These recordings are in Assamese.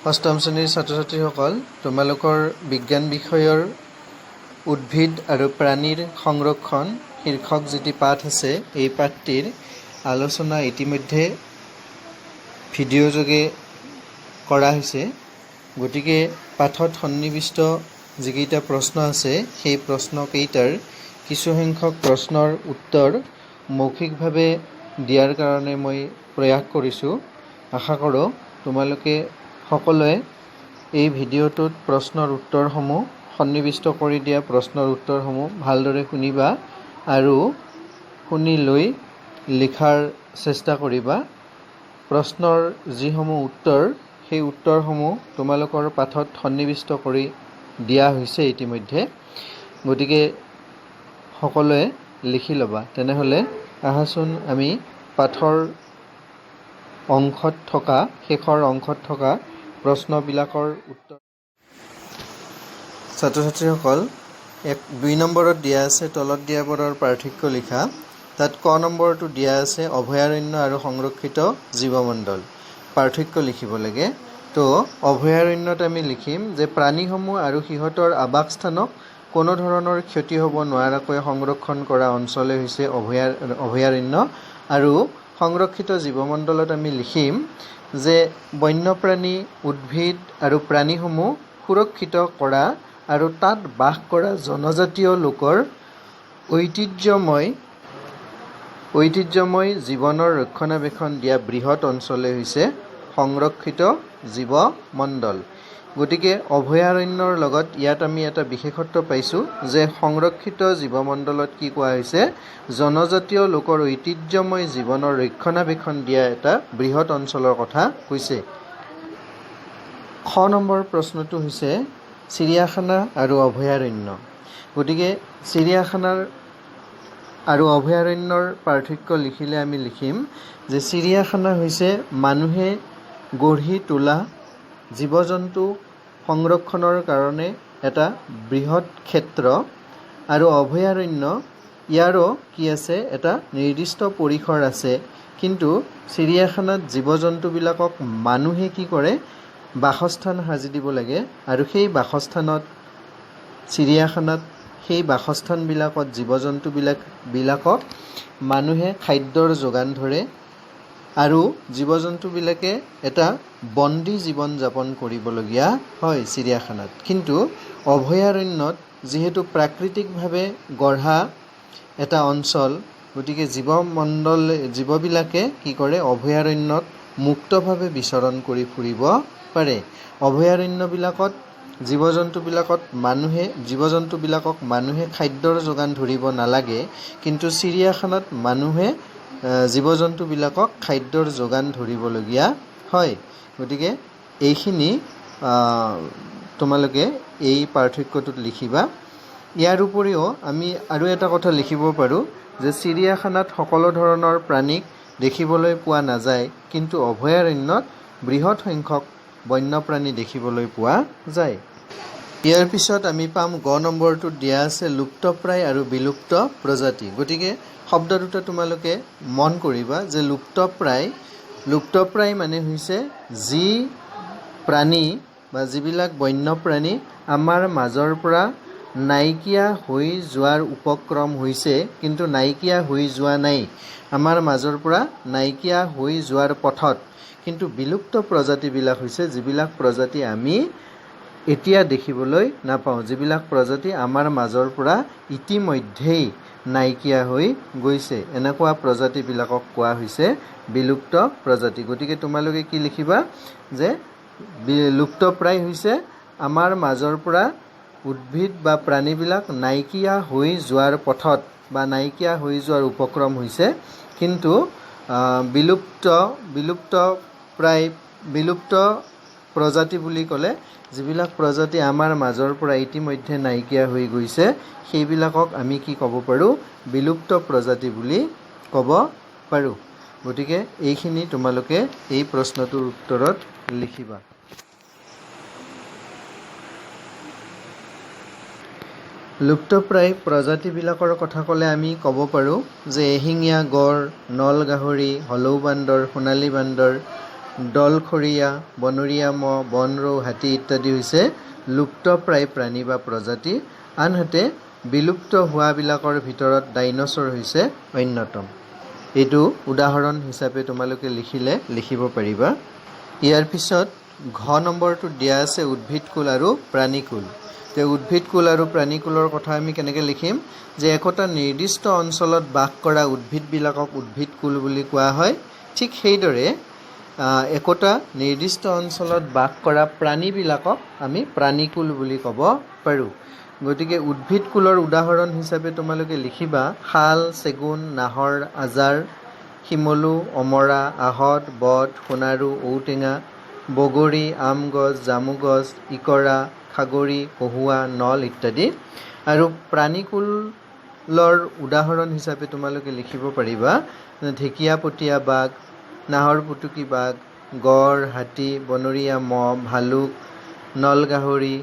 অষ্টম শ্ৰেণীৰ ছাত্ৰ ছাত্ৰীসকল, তোমালোকৰ বিজ্ঞান বিষয়ৰ উদ্ভিদ আৰু প্ৰাণীৰ সংৰক্ষণ শীৰ্ষক যিটি পাঠ আছে, এই পাঠটিৰ আলোচনা ইতিমধ্যে ভিডিঅ' যোগে কৰা হৈছে। গতিকে পাঠত সন্নিৱিষ্ট যিকেইটা প্ৰশ্ন আছে, সেই প্ৰশ্নকেইটাৰ কিছুসংখ্যক প্ৰশ্নৰ উত্তৰ মৌখিকভাৱে দিয়াৰ কাৰণে মই প্ৰয়াস কৰিছোঁ। আশা কৰোঁ তোমালোকে সকলোৱে এই ভিডিঅ'টোত প্ৰশ্নৰ উত্তৰসমূহ সন্নিৱিষ্ট কৰি দিয়া প্ৰশ্নৰ উত্তৰসমূহ ভালদৰে শুনিবা আৰু শুনি লৈ লিখাৰ চেষ্টা কৰিবা। প্ৰশ্নৰ যিসমূহ উত্তৰ, সেই উত্তৰসমূহ তোমালোকৰ পাঠত সন্নিৱিষ্ট কৰি দিয়া হৈছে ইতিমধ্যে। গতিকে সকলোৱে লিখি ল'বা। তেনেহ'লে আহাচোন আমি পাঠৰ অংশত থকা শেষৰ অংশত থকা প্ৰশ্নবিলাকৰ উত্তৰ। ছাত্ৰ ছাত্ৰীসকল, 2 নম্বৰত দিয়া আছে তলত দিয়াবোৰৰ পাৰ্থক্য লিখা। তাত ক নম্বৰটো দিয়া আছে অভয়াৰণ্য আৰু সংৰক্ষিত জীৱমণ্ডল। পাৰ্থক্য লিখিব লাগে। তো অভয়াৰণ্যত আমি লিখিম যে প্ৰাণীসমূহ আৰু সিহঁতৰ আৱাসস্থানক কোনো ধৰণৰ ক্ষতি হ'ব নোৱাৰাকৈ সংৰক্ষণ কৰা অঞ্চলে হৈছে অভয়াৰণ্য। আৰু সংৰক্ষিত জীৱমণ্ডলত আমি লিখিম যে বন্যপ্ৰাণী, উদ্ভিদ আৰু প্ৰাণীসমূহ সুৰক্ষিত কৰা আৰু তাত বাস কৰা জনজাতীয় লোকৰ ঐতিহ্যময় জীৱনৰ ৰক্ষণাবেক্ষণ দিয়া বৃহৎ অঞ্চলে হৈছে সংৰক্ষিত জীৱমণ্ডল। গতিকে অভয়াৰণ্যৰ লগত ইয়াত আমি এটা বিশেষত্ব পাইছোঁ যে সংৰক্ষিত জীৱমণ্ডলত কি কোৱা হৈছে, জনজাতীয় লোকৰ ঐতিহ্যময় জীৱনৰ ৰক্ষণাবেক্ষণ দিয়া এটা বৃহৎ অঞ্চলৰ কথা কৈছে। খ নম্বৰ প্ৰশ্নটো হৈছে চিৰিয়াখানা আৰু অভয়াৰণ্য। গতিকে চিৰিয়াখানাৰ আৰু অভয়াৰণ্যৰ পাৰ্থক্য লিখিলে আমি লিখিম যে চিৰিয়াখানা হৈছে মানুহে গঢ়ি তোলা জীৱ জন্তু সংৰক্ষণৰ কাৰণে এটা বৃহৎ ক্ষেত্ৰ, আৰু অভয়াৰণ্য ইয়াৰো কি আছে, এটা নিৰ্দিষ্ট পৰিসৰ আছে। কিন্তু চিৰিয়াখানাত জীৱ জন্তুবিলাকক মানুহে কি কৰে, বাসস্থান সাজি দিব লাগে। আৰু সেই বাসস্থানত চিৰিয়াখানাত সেই বাসস্থানবিলাকত জীৱ জন্তুবিলাকক মানুহে খাদ্যৰ যোগান ধৰে আৰু জীৱ জন্তুবিলাকে এটা বন্দী জীৱন যাপন কৰিবলগীয়া হয় চিৰিয়াখানাত। কিন্তু অভয়াৰণ্যত যিহেতু প্ৰাকৃতিকভাৱে গঢ়া এটা অঞ্চল, গতিকে জীৱবিলাকে কি কৰে, অভয়াৰণ্যত মুক্তভাৱে বিচৰণ কৰি ফুৰিব পাৰে। অভয়াৰণ্যবিলাকত জীৱ জন্তুবিলাকক মানুহে খাদ্যৰ যোগান ধৰিব নালাগে। কিন্তু চিৰিয়াখানাত মানুহে জীৱ জন্তুবিলাকক খাদ্যৰ যোগান ধৰিবলগীয়া হয়। গতিকে এইখিনি তোমালোকে এই পাৰ্থক্যটোত লিখিবা। ইয়াৰ উপৰিও আমি আৰু এটা কথা লিখিব পাৰোঁ যে চিৰিয়াখানাত সকলো ধৰণৰ প্ৰাণীক দেখিবলৈ পোৱা নাযায়, কিন্তু অভয়াৰণ্যত বৃহৎ সংখ্যক বন্যপ্ৰাণী দেখিবলৈ পোৱা যায়। ইয়াৰ পিছত আমি পাম গ নম্বৰটোত দিয়া আছে লুপ্তপ্ৰায় আৰু বিলুপ্ত প্ৰজাতি। গতিকে শব্দ দুটা তোমালোকে মন কৰিবা যে লুপ্তপ্ৰায় মানে হৈছে যি প্ৰাণী বা যিবিলাক বন্যপ্ৰাণী আমাৰ মাজৰ পৰা নাইকিয়া হৈ যোৱাৰ উপক্ৰম হৈছে, কিন্তু নাইকিয়া হৈ যোৱা নাই, আমাৰ মাজৰ পৰা নাইকিয়া হৈ যোৱাৰ পথত। কিন্তু বিলুপ্ত প্ৰজাতিবিলাক হৈছে যিবিলাক প্ৰজাতি আমি এতিয়া দেখিবলৈ নাপাওঁ, যিবিলাক প্ৰজাতি আমাৰ মাজৰ পৰা ইতিমধ্যেই নাইকিয়া হৈ গৈছে, এনেকুৱা প্ৰজাতিবিলাকক কোৱা হৈছে বিলুপ্ত প্ৰজাতি। গতিকে তোমালোকে কি লিখিবা যে লুপ্তপ্ৰায় হৈছে আমাৰ মাজৰ পৰা উদ্ভিদ বা প্ৰাণীবিলাক নাইকিয়া হৈ যোৱাৰ পথত বা নাইকিয়া হৈ যোৱাৰ উপক্ৰম হৈছে। কিন্তু বিলুপ্ত প্ৰজাতি বুলি ক'লে যিবিলাক প্ৰজাতি আমাৰ মাজৰ পৰা ইতিমধ্যে নাইকিয়া হৈ গৈছে, সেইবিলাকক আমি কি ক'ব পাৰোঁ, বিলুপ্ত প্ৰজাতি বুলি ক'ব পাৰোঁ। গতিকে এইখিনি তোমালোকে এই প্ৰশ্নটোৰ উত্তৰত লিখিবা। লুপ্তপ্ৰায় প্ৰজাতিবিলাকৰ কথা ক'লে আমি ক'ব পাৰোঁ যে এশিঙীয়া গড়, নল গাহৰি, হলৌ বান্দৰ, সোণালী বান্দৰ দলখৰীয়া, বনৰীয়া মহ, বনৰৌ, হাতী ইত্যাদি হৈছে লুপ্তপ্ৰায় প্ৰাণী বা প্ৰজাতি। আনহাতে বিলুপ্ত হোৱাবিলাকৰ ভিতৰত ডাইনছৰ হৈছে অন্যতম। এইটো উদাহৰণ হিচাপে তোমালোকে লিখিব পাৰিবা। ইয়াৰ পিছত ঘ নম্বৰটোত দিয়া আছে উদ্ভিদকুল আৰু প্ৰাণীকুল। উদ্ভিদকুল আৰু প্ৰাণীকুলৰ কথা আমি কেনেকৈ লিখিম যে একোটা নিৰ্দিষ্ট অঞ্চলত বাস কৰা উদ্ভিদবিলাকক উদ্ভিদকুল বুলি কোৱা হয়। ঠিক সেইদৰে একোটা নিৰ্দিষ্ট অঞ্চলত বাস কৰা প্ৰাণীবিলাকক আমি প্ৰাণীকুল বুলি ক'ব পাৰোঁ। গতিকে উদ্ভিদকুলৰ উদাহৰণ হিচাপে তোমালোকে লিখিবা শাল, চেগুন, নাহৰ, আজাৰ, শিমলু, অমৰা, আহঁত, বট, সোণাৰু, ঔটেঙা, বগৰী, আম গছ, জামু গছ, ইকৰা, খাগৰি, কহুৱা, নল ইত্যাদি। আৰু প্ৰাণীকুলৰ উদাহৰণ হিচাপে তোমালোকে লিখিব পাৰিবা ঢেকীয়াপতীয়া বাঘ, নাহৰপুতুকী বাঘ, গড়, হাতী, বনৰীয়া মহ, ভালুক, নলগাহৰি,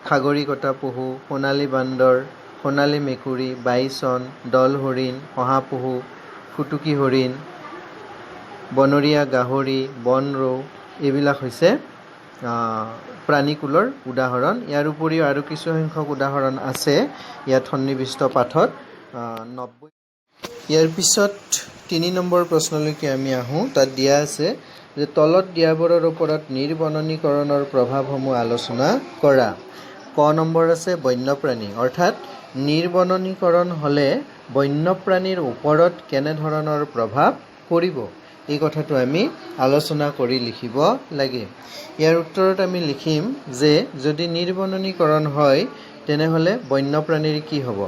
খাগৰি কটা পহু, সোণালী বান্দৰ, সোণালী মেকুৰী, বাইচন, দল হৰিণ, শহাপহু, ফুটুকী হৰিণ, বনৰীয়া গাহৰি, বনৰৌ এইবিলাক হৈছে প্ৰাণীকুলৰ উদাহৰণ। ইয়াৰ উপৰিও আৰু কিছুসংখ্যক উদাহৰণ আছে ইয়াত সন্নিৱিষ্ট পাঠত 90। ইয়াৰ পিছত 3 নম্বৰ প্ৰশ্নলৈকে আমি আহোঁ। তাত দিয়া আছে যে তলত দিয়াবোৰৰ ওপৰত নিৰ্বননীকৰণৰ প্ৰভাৱসমূহ আলোচনা কৰা। ক নম্বৰ আছে বন্যপ্ৰাণী, অৰ্থাৎ নিৰ্বননীকৰণ হ'লে বন্যপ্ৰাণীৰ ওপৰত কেনেধৰণৰ প্ৰভাৱ পৰিব এই কথাটো আমি আলোচনা কৰি লিখিব লাগে। ইয়াৰ উত্তৰত আমি লিখিম যে যদি নিৰ্বননীকৰণ হয় তেনেহ'লে বন্যপ্ৰাণীৰ কি হ'ব?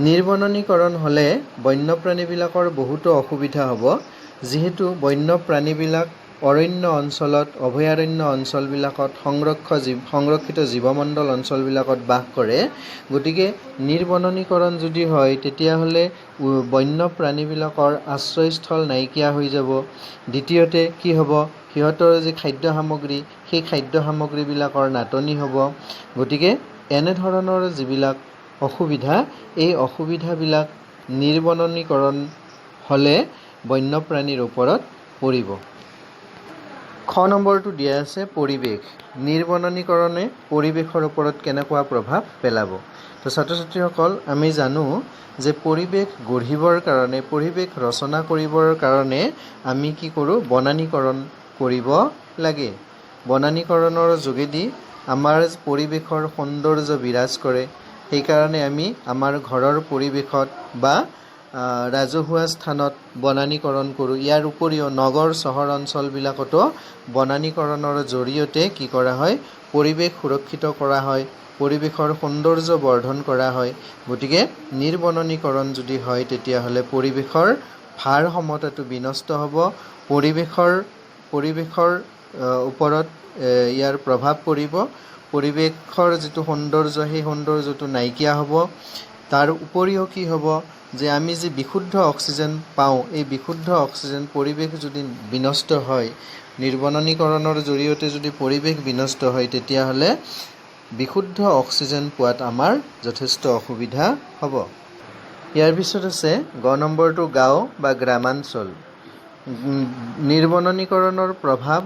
নিৰ্বননীকৰণ হ'লে বন্যপ্ৰাণীবিলাকৰ বহুতো অসুবিধা হ'ব, যিহেতু বন্যপ্ৰাণীবিলাক অৰণ্য অঞ্চলত, অভয়াৰণ্য অঞ্চলবিলাকত, সংৰক্ষিত জীৱমণ্ডল অঞ্চলবিলাকত বাস কৰে। গতিকে নিৰ্বননীকৰণ যদি হয় তেতিয়াহ'লে বন্যপ্ৰাণীবিলাকৰ আশ্ৰয়স্থল নাইকিয়া হৈ যাব। দ্বিতীয়তে কি হ'ব? সিহঁতৰ যি খাদ্য সামগ্ৰী, সেই খাদ্য সামগ্ৰীবিলাকৰ নাটনি হ'ব। গতিকে এনেধৰণৰ যিবিলাক অসুবিধা, এই অসুবিধাবিলাক নিৰ্বননীকৰণ হ'লে বন্যপ্ৰাণীৰ ওপৰত পৰিব। খ নম্বৰটো দিয়া আছে পৰিৱেশ। নিৰ্বননীকৰণে পৰিৱেশৰ ওপৰত কেনেকুৱা প্ৰভাৱ পেলাব? তো ছাত্ৰ ছাত্ৰীসকল, আমি জানো যে পৰিৱেশ গঢ়িবৰ কাৰণে, পৰিৱেশ ৰচনা কৰিবৰ কাৰণে আমি কি কৰোঁ? বনানীকৰণ কৰিব লাগে। বনানীকৰণৰ যোগেদি আমাৰ পৰিৱেশৰ সৌন্দৰ্য বিৰাজ কৰে। সেইকাৰণে আমি আমাৰ ঘৰৰ পৰিৱেশত বা ৰাজহুৱা স্থানত বনানীকৰণ কৰোঁ। ইয়াৰ উপৰিও নগৰ চহৰ অঞ্চলবিলাকতো বনানীকৰণৰ জৰিয়তে কি কৰা হয়? পৰিৱেশ সুৰক্ষিত কৰা হয়, পৰিৱেশৰ সৌন্দৰ্য বৰ্ধন কৰা হয়। গতিকে নিৰ্বননীকৰণ যদি হয় তেতিয়াহ'লে পৰিৱেশৰ ভাৰসমতাটো বিনষ্ট হ'ব, পৰিৱেশৰ ওপৰত ইয়াৰ প্ৰভাৱ পৰিব, পৰিৱেশৰ যিটো সৌন্দৰ্য সেই সৌন্দৰ্যটো নাইকিয়া হ'ব। তাৰ উপৰিও কি হ'ব যে আমি যি বিশুদ্ধ অক্সিজেন পাওঁ, এই বিশুদ্ধ অক্সিজেন পৰিৱেশ যদি বিনষ্ট হয়, নিৰ্বননীকৰণৰ জৰিয়তে যদি পৰিৱেশ বিনষ্ট হয় তেতিয়াহ'লে বিশুদ্ধ অক্সিজেন পোৱাত আমাৰ যথেষ্ট অসুবিধা হ'ব। ইয়াৰ পিছত আছে গ নম্বৰটো গাঁও বা গ্ৰামাঞ্চল। নিৰ্বননীকৰণৰ প্ৰভাৱ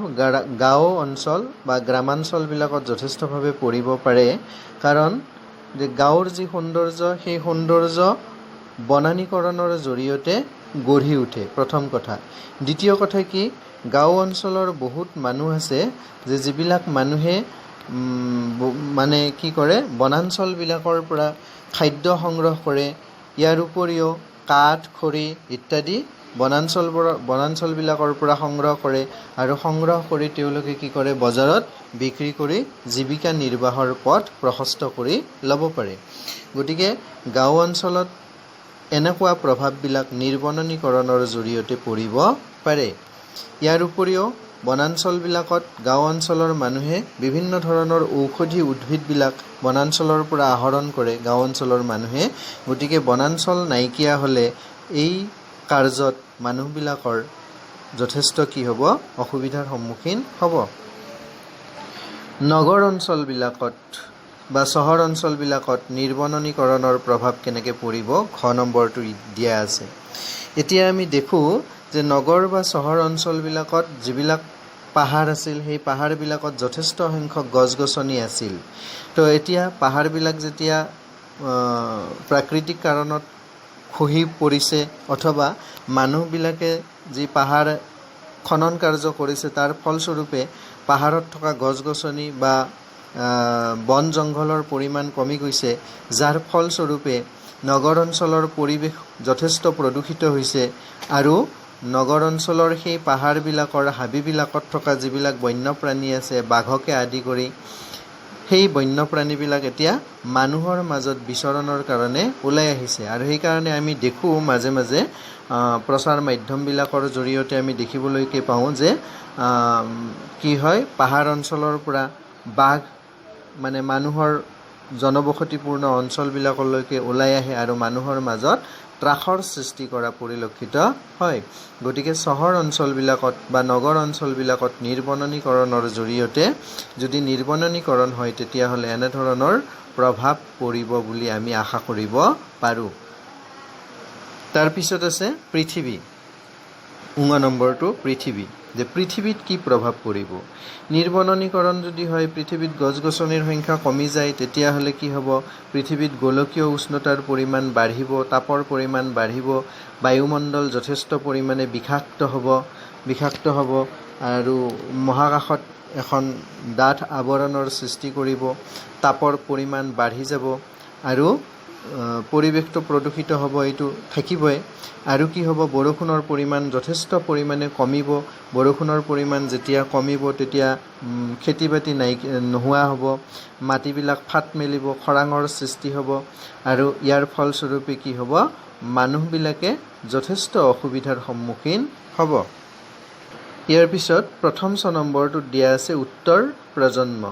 গাঁও অঞ্চল বা গ্ৰামাঞ্চলবিলাকত যথেষ্টভাৱে পৰিব পাৰে, কাৰণ যে গাঁৱৰ যি সৌন্দৰ্য, সেই সৌন্দৰ্য বনানীকৰণৰ জৰিয়তে গঢ়ি উঠে, প্ৰথম কথা। দ্বিতীয় কথা কি? গাঁও অঞ্চলৰ বহুত মানুহ আছে যিবিলাক মানুহে মানে কি কৰে? বনাঞ্চলবিলাকৰ পৰা খাদ্য সংগ্ৰহ কৰে। ইয়াৰ উপৰিও কাঠ, খৰি ইত্যাদি বনাঞ্চলবিলাকৰ পৰা সংগ্ৰহ কৰে, আৰু সংগ্ৰহ কৰি তেওঁলোকে কি কৰে? বজাৰত বিক্ৰী কৰি জীৱিকা নিৰ্বাহৰ পথ প্ৰশস্ত কৰি ল'ব পাৰে। গতিকে গাঁও অঞ্চলত এনেকুৱা প্ৰভাৱবিলাক নিৰ্বননীকৰণৰ জৰিয়তে পৰিব পাৰে। ইয়াৰ উপৰিও বনাঞ্চলবিলাকত গাঁও অঞ্চলৰ মানুহে বিভিন্ন ধৰণৰ ঔষধি উদ্ভিদবিলাক বনাঞ্চলৰ পৰা আহৰণ কৰে গাঁও অঞ্চলৰ মানুহে। গতিকে বনাঞ্চল নাইকিয়া হ'লে এই কাৰ্যত মানুহবিলাকৰ যথেষ্ট কি হ'ব? অসুবিধাৰ সন্মুখীন হ'ব। নগৰ অঞ্চলবিলাকত বা চহৰ অঞ্চলবিলাকত নিৰ্বননীকৰণৰ প্ৰভাৱ কেনেকৈ পৰিব? খ নম্বৰটো দিয়া আছে। এতিয়া আমি দেখোঁ যে নগৰ বা চহৰ অঞ্চলবিলাকত যিবিলাক পাহাৰ আছিল, সেই পাহাৰবিলাকত যথেষ্ট সংখ্যক গছ গছনি আছিল। তো এতিয়া পাহাৰবিলাক যেতিয়া প্ৰাকৃতিক কাৰণত খহি পৰিছে অথবা মানুহবিলাকে যি পাহাৰ খনন কাৰ্য কৰিছে তাৰ ফলস্বৰূপে পাহাৰত থকা গছ গছনি বা বন জংঘলৰ পৰিমাণ কমি গৈছে, যাৰ ফলস্বৰূপে নগৰ অঞ্চলৰ পৰিৱেশ যথেষ্ট প্ৰদূষিত হৈছে আৰু নগৰ অঞ্চলৰ সেই পাহাৰবিলাকৰ হাবিবিলাকত থকা যিবিলাক বন্যপ্ৰাণী আছে, বাঘকে আদি কৰি সেই বন্যপ্ৰাণীবিলাক এতিয়া মানুহৰ মাজত বিচৰণৰ কাৰণে ওলাই আহিছে। আৰু সেইকাৰণে আমি দেখোঁ মাজে মাজে প্ৰচাৰ মাধ্যমবিলাকৰ জৰিয়তে আমি দেখিবলৈকে পাওঁ যে কি হয়, পাহাৰ অঞ্চলৰ পৰা বাঘ মানে মানুহৰ জনবসতিপূৰ্ণ অঞ্চলবিলাকলৈকে ওলাই আহে আৰু মানুহৰ মাজত ত্ৰাসৰ সৃষ্টি কৰা পৰিলক্ষিত হয়। গতিকে চহৰ অঞ্চলবিলাকত বা নগৰ অঞ্চলবিলাকত নিৰ্বননীকৰণৰ জৰিয়তে যদি নিৰ্বননীকৰণ হয় তেতিয়াহ'লে এনেধৰণৰ প্ৰভাৱ পৰিব বুলি আমি আশা কৰিব পাৰোঁ। তাৰপিছত আছে পৃথিৱী। নম্বৰটো পৃথিৱী, যে পৃথিৱীত কি প্ৰভাৱ পৰিব। নিৰ্বননীকৰণ যদি হয়, পৃথিৱীত গছ গছনিৰ সংখ্যা কমি যায়, তেতিয়াহ'লে কি হ'ব, পৃথিৱীত গোলকীয় উষ্ণতাৰ পৰিমাণ বাঢ়িব, তাপৰ পৰিমাণ বাঢ়িব, বায়ুমণ্ডল যথেষ্ট পৰিমাণে বিষাক্ত হ'ব আৰু মহাকাশত এখন ডাঠ আৱৰণৰ সৃষ্টি কৰিব, তাপৰ পৰিমাণ বাঢ়ি যাব আৰু পৰিৱেশটো প্ৰদূষিত হ'ব, এইটো থাকিবই। আৰু কি হ'ব, বৰষুণৰ পৰিমাণ যথেষ্ট পৰিমাণে কমিব। বৰষুণৰ পৰিমাণ যেতিয়া কমিব তেতিয়া খেতি বাতি নোহোৱা হ'ব, মাটিবিলাক ফাট মেলিব, খৰাঙৰ সৃষ্টি হ'ব আৰু ইয়াৰ ফলস্বৰূপে কি হ'ব, মানুহবিলাকে যথেষ্ট অসুবিধাৰ সন্মুখীন হ'ব। ইয়াৰ পিছত প্ৰথম নম্বৰটোত দিয়া আছে উত্তৰ প্ৰজন্ম।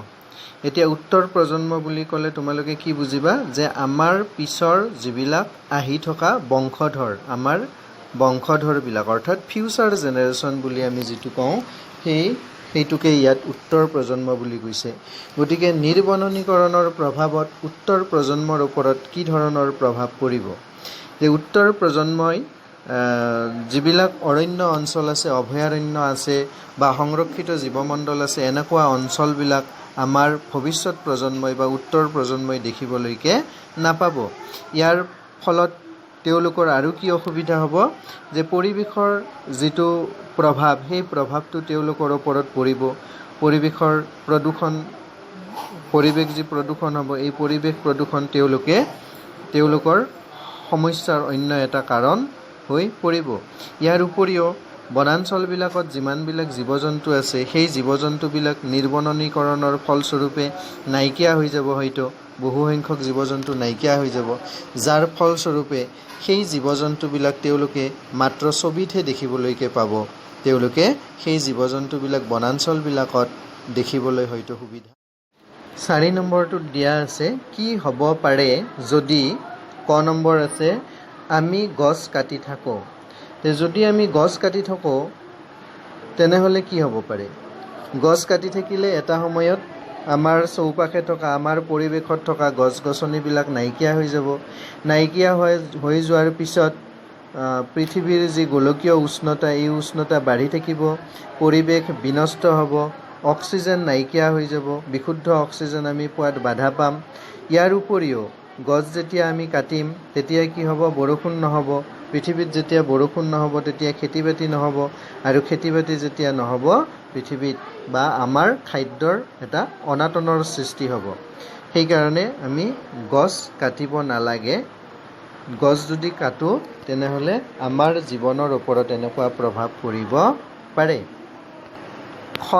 এতিয়া উত্তৰ প্ৰজন্ম বুলি ক'লে তোমালোকে কি বুজিবা, যে আমাৰ পিছৰ যিবিলাক আহি থকা বংশধৰ, আমাৰ বংশধৰবিলাক অৰ্থাৎ ফিউচাৰ জেনেৰেশ্যন বুলি আমি যিটো কওঁ, সেইটোকে ইয়াত উত্তৰ প্ৰজন্ম বুলি কৈছে। গতিকে নিৰ্বননীকৰণৰ প্ৰভাৱত উত্তৰ প্ৰজন্মৰ ওপৰত কি ধৰণৰ প্ৰভাৱ পৰিব, যে উত্তৰ প্ৰজন্মই যিবিলাক অৰণ্য অঞ্চল আছে, অভয়াৰণ্য আছে বা সংৰক্ষিত জীৱমণ্ডল আছে, এনেকুৱা অঞ্চলবিলাক আমাৰ ভৱিষ্যত প্ৰজন্মই বা উত্তৰ প্ৰজন্মই দেখিবলৈকে নাপাব। ইয়াৰ ফলত তেওঁলোকৰ আৰু কি অসুবিধা হ'ব, যে পৰিৱেশৰ যিটো প্ৰভাৱ, সেই প্ৰভাৱটো তেওঁলোকৰ ওপৰত পৰিব। পৰিৱেশৰ প্ৰদূষণ, পৰিৱেশ যি প্ৰদূষণ হ'ব, এই পৰিৱেশ প্ৰদূষণ তেওঁলোকৰ সমস্যাৰ অন্য এটা কাৰণ হৈ পৰিব। ইয়াৰ উপৰিও বনাঞ্চলবিলাকত যিমানবিলাক জীৱ জন্তু আছে, সেই জীৱ জন্তুবিলাক নিৰ্বননীকৰণৰ ফলস্বৰূপে নাইকিয়া হৈ যাব, হয়তো বহু সংখ্যক জীৱ জন্তু নাইকিয়া হৈ যাব, যাৰ ফলস্বৰূপে সেই জীৱ জন্তুবিলাক তেওঁলোকে মাত্ৰ ছবিতহে দেখিবলৈকে পাব। তেওঁলোকে সেই জীৱ জন্তুবিলাক বনাঞ্চলবিলাকত দেখিবলৈ হয়তো সুবিধা। 4 নম্বৰটোত দিয়া আছে কি হ'ব পাৰে যদি, নম্বৰ আছে আমি গছ কাটি থাকোঁ। যদি আমি গছ কাটি থাকোঁ তেনেহ'লে কি হ'ব পাৰে। গছ কাটি থাকিলে এটা সময়ত আমাৰ চৌপাশে থকা, আমাৰ পৰিৱেশত থকা গছ গছনিবিলাক নাইকিয়া হৈ যাব। নাইকিয়া হৈ যোৱাৰ পিছত পৃথিৱীৰ যি গোলকীয় উষ্ণতা, এই উষ্ণতা বাঢ়ি থাকিব, পৰিৱেশ বিনষ্ট হ'ব, অক্সিজেন নাইকিয়া হৈ যাব, বিশুদ্ধ অক্সিজেন আমি পোৱাত বাধা পাম। ইয়াৰ উপৰিও গছ যেতিয়া আমি কাটিম তেতিয়া কি হ'ব, বৰষুণ নহ'ব। পৃথিৱীত যেতিয়া বৰষুণ নহ'ব তেতিয়া খেতি বাতি নহ'ব, আৰু খেতি বাতি যেতিয়া নহ'ব পৃথিৱীত বা আমাৰ খাদ্যৰ এটা অনাটনৰ সৃষ্টি হ'ব। সেইকাৰণে আমি গছ কাটিব নালাগে। গছ যদি কাটোঁ তেনেহ'লে আমাৰ জীৱনৰ ওপৰত এনেকুৱা প্ৰভাৱ পৰিব পাৰে।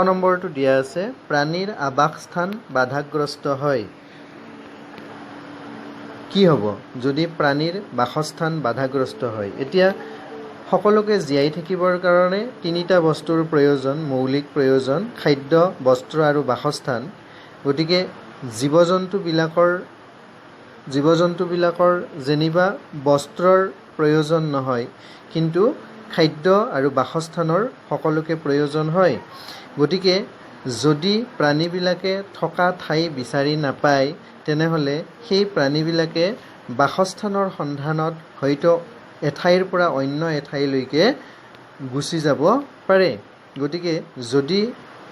নম্বৰটো দিয়া আছে প্ৰাণীৰ আৱাসস্থান বাধাগ্ৰস্ত হয়। কি হ'ব যদি প্ৰাণীৰ বাসস্থান বাধাগ্ৰস্ত হয়। এতিয়া সকলোকে জীয়াই থাকিবৰ কাৰণে 3টা বস্তুৰ প্ৰয়োজন, মৌলিক প্ৰয়োজন, খাদ্য, বস্ত্ৰ আৰু বাসস্থান। গতিকে জীৱ জন্তুবিলাকৰ যেনিবা বস্ত্ৰৰ প্ৰয়োজন নহয়, কিন্তু খাদ্য আৰু বাসস্থানৰ সকলোকে প্ৰয়োজন হয়। গতিকে যদি প্ৰাণীবিলাকে থকা ঠাই বিচাৰি নাপায় তেনেহ'লে সেই প্ৰাণীবিলাকে বাসস্থানৰ সন্ধানত হয়তো এঠাইৰ পৰা অন্য এঠাইলৈকে গুচি যাব পাৰে। গতিকে যদি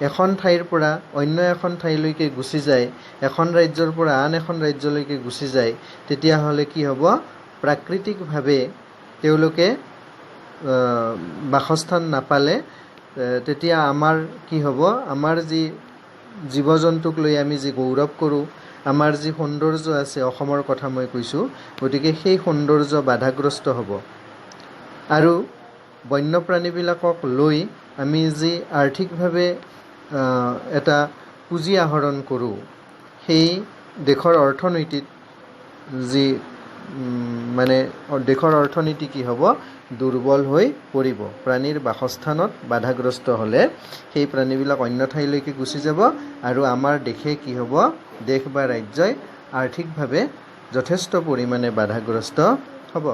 এখন ঠাইৰ পৰা অন্য এখন ঠাইলৈকে গুচি যায়, এখন ৰাজ্যৰ পৰা আন এখন ৰাজ্যলৈকে গুচি যায়, তেতিয়াহ'লে কি হ'ব? প্ৰাকৃতিকভাৱে তেওঁলোকে বাসস্থান নাপালে তেতিয়া আমাৰ কি হ'ব? আমাৰ যি জীৱ জন্তুক লৈ আমি যি গৌৰৱ কৰোঁ, আমাৰ যি সৌন্দৰ্য আছে, অসমৰ কথা মই কৈছোঁ, গতিকে সেই সৌন্দৰ্য বাধাগ্ৰস্ত হ'ব। আৰু বন্যপ্ৰাণীবিলাকক লৈ আমি যি আৰ্থিকভাৱে এটা পুঁজি আহৰণ কৰোঁ, সেই দেশৰ অৰ্থনীতিত যি দেশৰ অৰ্থনীতি কি হ'ব? দুৰ্বল হৈ পৰিব। প্ৰাণীৰ বাসস্থানত বাধাগ্ৰস্ত হ'লে সেই প্ৰাণীবিলাক অন্য ঠাইলৈকে গুচি যাব আৰু আমাৰ দেশে কি হ'ব? দেশ বা ৰাজ্যই আৰ্থিকভাৱে যথেষ্ট পৰিমাণে বাধাগ্ৰস্ত হ'ব।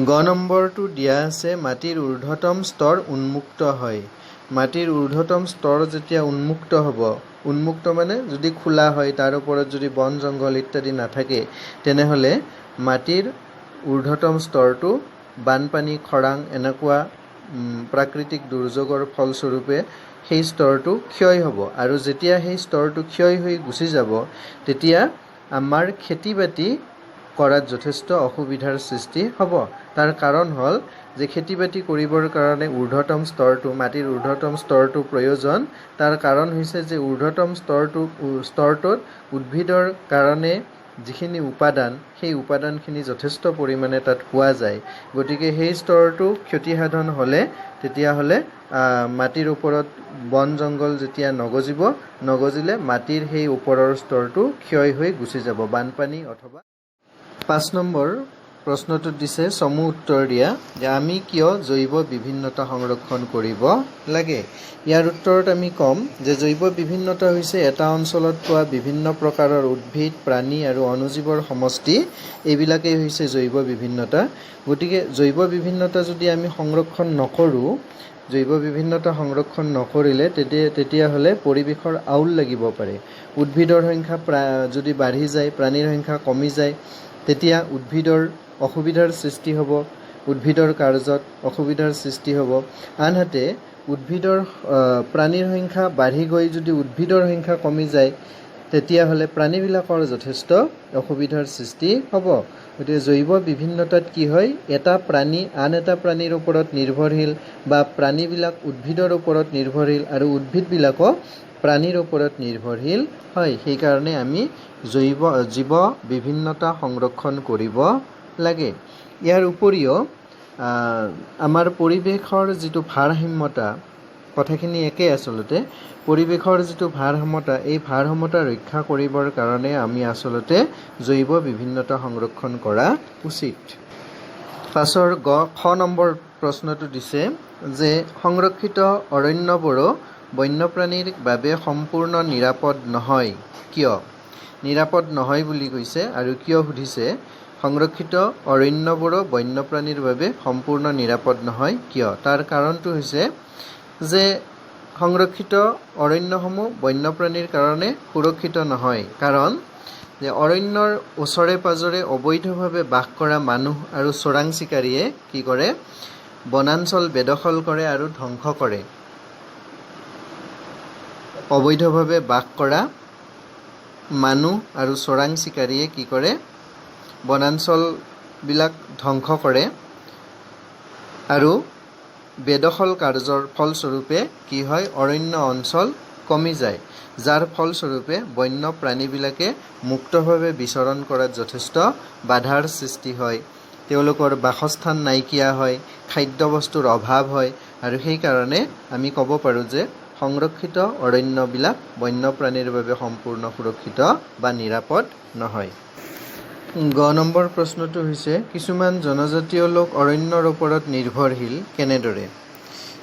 গ নম্বৰটো দিয়া আছে, মাটিৰ ঊৰ্ধ্বতম স্তৰ উন্মুক্ত হয়। মাটিৰ ঊৰ্ধ্বতম স্তৰ যেতিয়া উন্মুক্ত হ'ব, উন্মুক্ত মানে যদি খোলা হয়, তাৰ ওপৰত যদি বন জংঘল ইত্যাদি নাথাকে, তেনেহ'লে মাটিৰ ঊৰ্ধ্বতম স্তৰটো বানপানী, খৰাং এনেকুৱা প্ৰাকৃতিক দুৰ্যোগৰ ফলস্বৰূপে সেই স্তৰটো ক্ষয় হ'ব। আৰু যেতিয়া সেই স্তৰটো ক্ষয় হৈ গুচি যাব, তেতিয়া আমাৰ খেতি বাতি কৰাত যথেষ্ট অসুবিধাৰ সৃষ্টি হ'ব। তাৰ কাৰণ হ'ল যে খেতি বাতি কৰিবৰ কাৰণে ঊৰ্ধ্বতম স্তৰটো, মাটিৰ ঊৰ্ধ্বতম স্তৰটো প্ৰয়োজন। তাৰ কাৰণ হৈছে যে ঊৰ্ধ্বতম স্তৰটোত উদ্ভিদৰ কাৰণে যিখিনি উপাদান, সেই উপাদানখিনি যথেষ্ট পৰিমাণে তাত পোৱা যায়। গতিকে সেই স্তৰটো ক্ষতিসাধন হ'লে তেতিয়াহ'লে মাটিৰ ওপৰত বন জংঘল যেতিয়া নগজিলে মাটিৰ সেই ওপৰৰ স্তৰটো ক্ষয় হৈ গুচি যাব, বানপানী অথবা। 5 নম্বৰ প্ৰশ্নটোত দিছে চমু উত্তৰ দিয়া যে আমি কিয় জৈৱ বিভিন্নতা সংৰক্ষণ কৰিব লাগে। ইয়াৰ উত্তৰত আমি ক'ম যে জৈৱ বিভিন্নতা হৈছে এটা অঞ্চলত পোৱা বিভিন্ন প্ৰকাৰৰ উদ্ভিদ, প্ৰাণী আৰু অণুজীৱৰ সমষ্টি। এইবিলাকেই হৈছে জৈৱ বিভিন্নতা। গতিকে জৈৱ বিভিন্নতা যদি আমি সংৰক্ষণ নকৰোঁ, জৈৱ বিভিন্নতা সংৰক্ষণ নকৰিলে তেতিয়াহ'লে পৰিৱেশৰ আউল লাগিব পাৰে। উদ্ভিদৰ সংখ্যা যদি বাঢ়ি যায়, প্ৰাণীৰ সংখ্যা কমি যায়, তেতিয়া উদ্ভিদৰ অসুবিধাৰ সৃষ্টি হ'ব, উদ্ভিদৰ কাৰ্যত অসুবিধাৰ সৃষ্টি হ'ব। আনহাতে প্ৰাণীৰ সংখ্যা বাঢ়ি গৈ যদি উদ্ভিদৰ সংখ্যা কমি যায়, তেতিয়াহ'লে প্ৰাণীবিলাকৰ যথেষ্ট অসুবিধাৰ সৃষ্টি হ'ব। গতিকে জৈৱ বিভিন্নতাত কি হয়? এটা প্ৰাণী আন এটা প্ৰাণীৰ ওপৰত নিৰ্ভৰশীল, বা প্ৰাণীবিলাক উদ্ভিদৰ ওপৰত নিৰ্ভৰশীল আৰু উদ্ভিদবিলাকো প্ৰাণীৰ ওপৰত নিৰ্ভৰশীল হয়। সেইকাৰণে আমি জীৱ বিভিন্নতা সংৰক্ষণ কৰিব লাগে। ইয়াৰ উপৰিও আমাৰ পৰিৱেশৰ যিটো ভাৰসাম্যতা, কথাখিনি একেই আচলতে, পৰিৱেশৰ যিটো ভাৰসাম্যতা, এই ভাৰসাম্যতা ৰক্ষা কৰিবৰ কাৰণে আমি আচলতে জৈৱ বিভিন্নতা সংৰক্ষণ কৰা উচিত। 5 খ নম্বৰ প্ৰশ্নটো দিছে যে সংৰক্ষিত অৰণ্যবোৰো বন্যপ্ৰাণীৰ বাবে সম্পূৰ্ণ নিৰাপদ নহয়, কিয়? নিৰাপদ নহয় বুলি কৈছে আৰু কিয় সুধিছে? সংৰক্ষিত অৰণ্যবোৰো বন্যপ্ৰাণীৰ বাবে সম্পূৰ্ণ নিৰাপদ নহয়, কিয়? তাৰ কাৰণটো হৈছে যে সংৰক্ষিত অৰণ্যসমূহ বন্যপ্ৰাণীৰ কাৰণে সুৰক্ষিত নহয়। কাৰণ যে অৰণ্যৰ ওচৰে পাজৰে অবৈধভাৱে বাস কৰা মানুহ আৰু চোৰাং চিকাৰীয়ে কি কৰে? বনাঞ্চল বেদখল কৰে আৰু ধ্বংস কৰে। অবৈধভাৱে বাস কৰা মানুহ আৰু চোৰাং চিকাৰীয়ে কি কৰে? বনাঞ্চলবিলাক ধ্বংস কৰে আৰু বেদখল কাৰ্যৰ ফলস্বৰূপে কি হয়? অৰণ্য অঞ্চল কমি যায়, যাৰ ফলস্বৰূপে বন্য প্ৰাণীবিলাকে মুক্তভাৱে বিচৰণ কৰাত যথেষ্ট বাধাৰ সৃষ্টি হয়। তেওঁলোকৰ বাসস্থান নাইকিয়া হয়, খাদ্যবস্তুৰ অভাৱ হয়, আৰু সেইকাৰণে আমি ক'ব পাৰোঁ যে সংৰক্ষিত অৰণ্যবিলাক বন্যপ্ৰাণীৰ বাবে সম্পূৰ্ণ সুৰক্ষিত বা নিৰাপদ নহয়। গ নম্বৰ প্ৰশ্নটো হৈছে কিছুমান জনজাতীয় লোক অৰণ্যৰ ওপৰত নিৰ্ভৰশীল কেনেদৰে?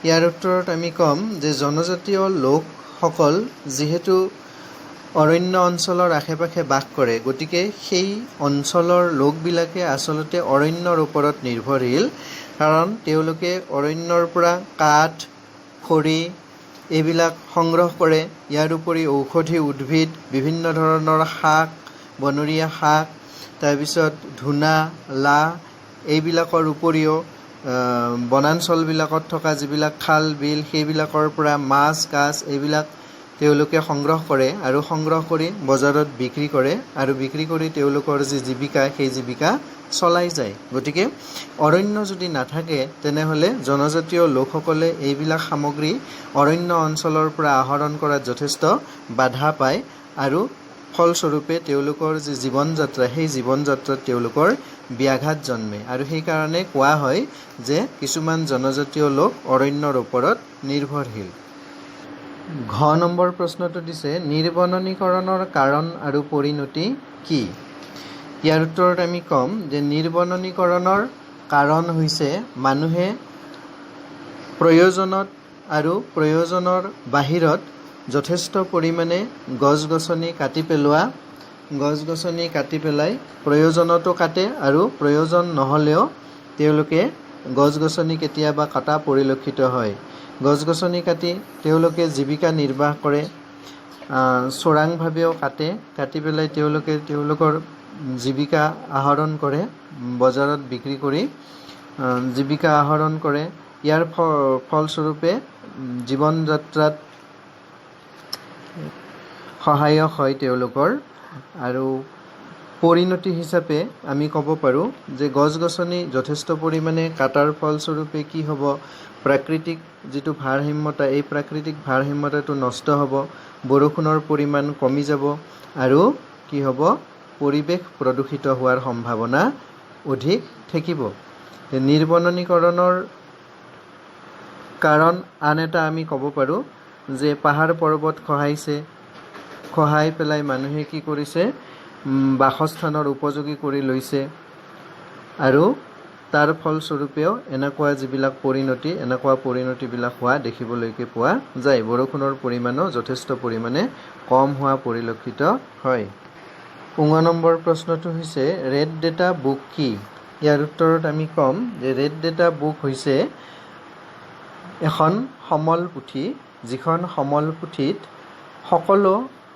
ইয়াৰ উত্তৰত আমি ক'ম যে জনজাতীয় লোকসকল যিহেতু অৰণ্য অঞ্চলৰ আশে পাশে বাস কৰে, গতিকে সেই অঞ্চলৰ লোকবিলাকে আচলতে অৰণ্যৰ ওপৰত নিৰ্ভৰশীল। কাৰণ তেওঁলোকে অৰণ্যৰ পৰা কাঠ, খৰি এইবিলাক সংগ্ৰহ কৰে। ইয়াৰ উপৰি ঔষধি উদ্ভিদ, বিভিন্ন ধৰণৰ শাক, বনৰীয়া শাক, তাৰপিছত ধূনা, লা এইবিলাকৰ উপৰিও বনাঞ্চলবিলাকত থকা যিবিলাক খাল বিল সেইবিলাকৰ পৰা মাছ কাছ এইবিলাক তেওঁলোকে সংগ্ৰহ কৰে আৰু সংগ্ৰহ কৰি বজাৰত বিক্ৰী কৰে আৰু বিক্ৰী কৰি তেওঁলোকৰ যি জীৱিকা সেই জীৱিকা চলাই যায়। গতিকে অৰণ্য যদি নাথাকে তেনেহ'লে জনজাতীয় লোকসকলে এইবিলাক সামগ্ৰী অৰণ্য অঞ্চলৰ পৰা আহৰণ কৰাত যথেষ্ট বাধা পায় আৰু ফলস্বৰূপে তেওঁলোকৰ যি জীৱন যাত্ৰা সেই জীৱন যাত্ৰাত তেওঁলোকৰ ব্যাঘাত জন্মে আৰু সেইকাৰণে কোৱা হয় যে কিছুমান জনজাতীয় লোক অৰণ্যৰ ওপৰত নিৰ্ভৰশীল। ঘ নম্বৰ প্ৰশ্নটো দিছে নিৰ্বননীকৰণৰ কাৰণ আৰু পৰিণতি কি? ইয়াৰ উত্তৰত আমি ক'ম যে নিৰ্বননীকৰণৰ কাৰণ হৈছে মানুহে প্ৰয়োজনত আৰু প্ৰয়োজনৰ বাহিৰত যথেষ্ট পৰিমাণে গছ গছনি কাটি পেলাই প্ৰয়োজনতো কাটে আৰু প্ৰয়োজন নহ'লেও তেওঁলোকে গছ গছনি কেতিয়াবা কটা পৰিলক্ষিত হয়। গছ গছনি কাটি তেওঁলোকে জীৱিকা নিৰ্বাহ কৰে, চোৰাংভাৱেও কাটি পেলাই তেওঁলোকে তেওঁলোকৰ জীৱিকা আহৰণ কৰে, বজাৰত বিক্ৰী কৰি জীৱিকা আহৰণ কৰে। ইয়াৰ ফলস্বৰূপে জীৱন যাত্ৰাত সহায়ক হয় তেওঁলোকৰ। আৰু পৰিণতি হিচাপে আমি ক'ব পাৰোঁ যে গছ গছনি যথেষ্ট পৰিমাণে কাটাৰ ফলস্বৰূপে কি হ'ব, প্ৰাকৃতিক যিটো ভাৰসাম্যতা এই প্ৰাকৃতিক ভাৰসাম্যতাটো নষ্ট হ'ব, বৰষুণৰ পৰিমাণ কমি যাব আৰু কি হ'ব, পৰিৱেশ প্ৰদূষিত হোৱাৰ সম্ভাৱনা অধিক থাকিব। নিৰ্বননীকৰণৰ কাৰণ আন এটা আমি ক'ব পাৰোঁ যে পাহাৰ পৰ্বত খহাই পেলাই মানুহে কি কৰিছে, বাসস্থানৰ উপযোগী কৰি লৈছে আৰু তাৰ ফলস্বৰূপেও এনেকুৱা পৰিণতিবিলাক হোৱা দেখিবলৈকে পোৱা যায়। বৰষুণৰ পৰিমাণো যথেষ্ট পৰিমাণে কম হোৱা পৰিলক্ষিত হয়। ১ নম্বৰ প্ৰশ্নটো হৈছে ৰেড ডেটা বুক কি? ইয়াৰ উত্তৰত আমি ক'ম যে ৰেড ডেটা বুক হৈছে এখন সমল পুথি, যিখন সমল পুথিত সকলো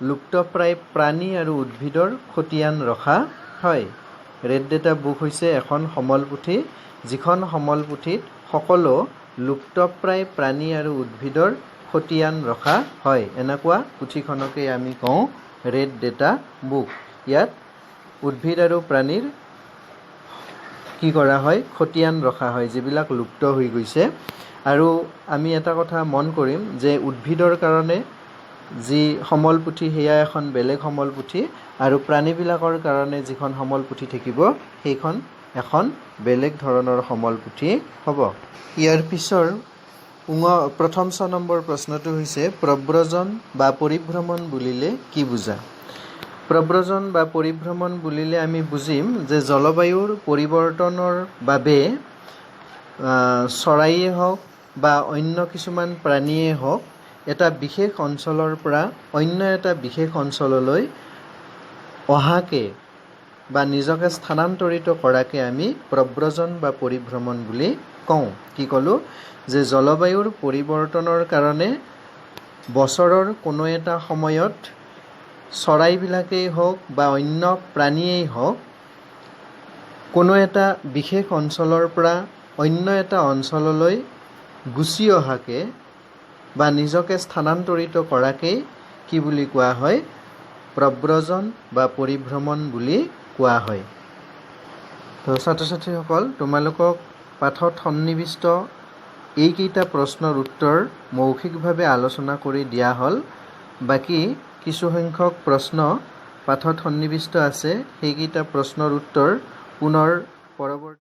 লুপ্তপ্ৰায় প্ৰাণী আৰু উদ্ভিদৰ খতিয়ান ৰখা হয়। ৰেড ডেটা বুক হৈছে এখন সমল পুথি, যিখন সমল পুথিত সকলো লুপ্তপ্ৰায় প্ৰাণী আৰু উদ্ভিদৰ খতিয়ান ৰখা হয়। এনেকুৱা পুথিখনকেই আমি কওঁ ৰেড ডেটা বুক। ইয়াত উদ্ভিদ আৰু প্ৰাণীৰ কি কৰা হয়, খতিয়ান ৰখা হয় যিবিলাক লুপ্ত হৈ গৈছে। আৰু আমি এটা কথা মন কৰিম যে উদ্ভিদৰ কাৰণে যি সমল পুথি সেয়া এখন বেলেগ সমল পুথি আৰু প্ৰাণীবিলাকৰ কাৰণে যিখন সমল পুথি থাকিব সেইখন এখন বেলেগ ধৰণৰ সমল পুথি হ'ব। ইয়াৰ পিছৰ প্ৰথম ৬ নম্বৰ প্ৰশ্নটো হৈছে প্ৰব্ৰজন বা পৰিভ্ৰমণ বুলিলে কি বুজা? প্ৰব্ৰজন বা পৰিভ্ৰমণ বুলিলে আমি বুজিম যে জলবায়ুৰ পৰিৱৰ্তনৰ বাবে চৰাইয়ে হওক বা অন্য কিছুমান প্ৰাণীয়ে হওক এটা বিশেষ অঞ্চলৰ পৰা অন্য এটা বিশেষ অঞ্চললৈ অহাকে বা নিজকে স্থানান্তৰিত কৰাকে আমি প্ৰব্ৰজন বা পৰিভ্ৰমণ বুলি কওঁ। কি ক'লোঁ যে জলবায়ুৰ পৰিৱৰ্তনৰ কাৰণে বছৰৰ কোনো এটা সময়ত চৰাইবিলাকেই হওক বা অন্য প্ৰাণীয়েই হওক কোনো এটা বিশেষ অঞ্চলৰ পৰা অন্য এটা অঞ্চললৈ গুচি অহাকে বা নিজকে স্থানান্তৰিত কৰাকেই কি বুলি কোৱা হয়, প্ৰব্ৰজন বা পৰিভ্ৰমণ বুলি কোৱা হয়। তো ছাত্ৰ ছাত্ৰীসকল, তোমালোকক পাঠত সন্নিৱিষ্ট এইকেইটা প্ৰশ্নৰ উত্তৰ মৌখিকভাৱে আলোচনা কৰি দিয়া হ'ল। বাকী কিছুসংখ্যক প্ৰশ্ন পাঠত সন্নিৱিষ্ট আছে, সেইকেইটা প্ৰশ্নৰ উত্তৰ পুনৰ পৰৱৰ্তী